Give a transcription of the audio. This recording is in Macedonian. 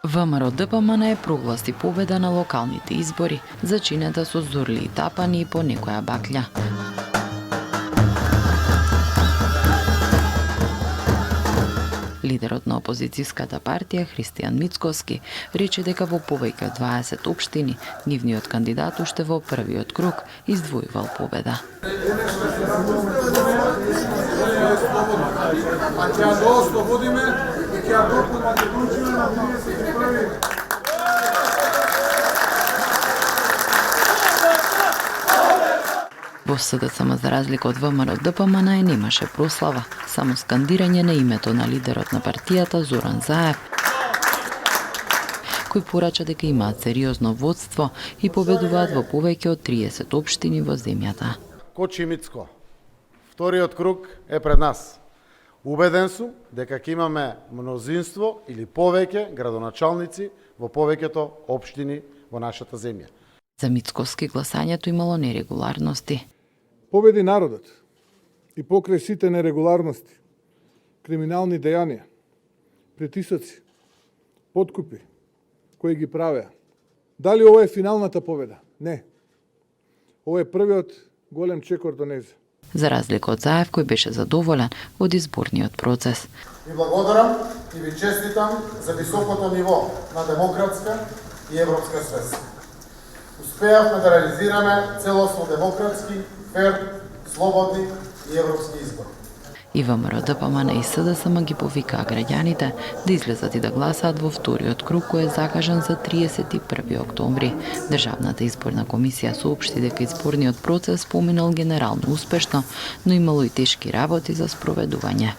ВМРО-ДПМН прогласи победа на локалните избори, зачинета со зорли и тапани по некоја баклја. Лидерот на опозицијската партија Христијан Мицкоски рече дека во повеќе од 20 општини нивниот кандидат уште во првиот круг издвојувал победа. Во СДСМ, за разлика од ВМРО-ДПМН, немаше прослава, само скандирање на името на лидерот на партијата Зоран Заев, кој порача дека имаат сериозно водство и победуваат во повеќе од 30 општини во земјата. Кочи Мицко, вториот круг е пред нас. Убеден сум дека ќе имаме мнозинство или повеќе градоначалници во повеќето општини во нашата земја. За Мицковски гласањето имало нерегуларности. Победи народот и покрај сите нерегуларности, криминални дејанија, притисоци, подкупи кои ги правеа. Дали ова е финалната победа? Не. Ова е првиот голем чекор до незе. За разлика од Заев, кој беше задоволен од изборниот процес. Ви благодарам и ви честитам за високото ниво на демократска и европска свест. Успеавме да реализираме целосно демократски, фер, слободни и европски избори. И ВМРО-ДПМН и СДСМ ги повикаа граѓаните да излезат и да гласаат во вториот круг кој е закажан за 31 октомври. Државната изборна комисија соопшти дека изборниот процес поминал генерално успешно, но имало и тешки работи за спроведување.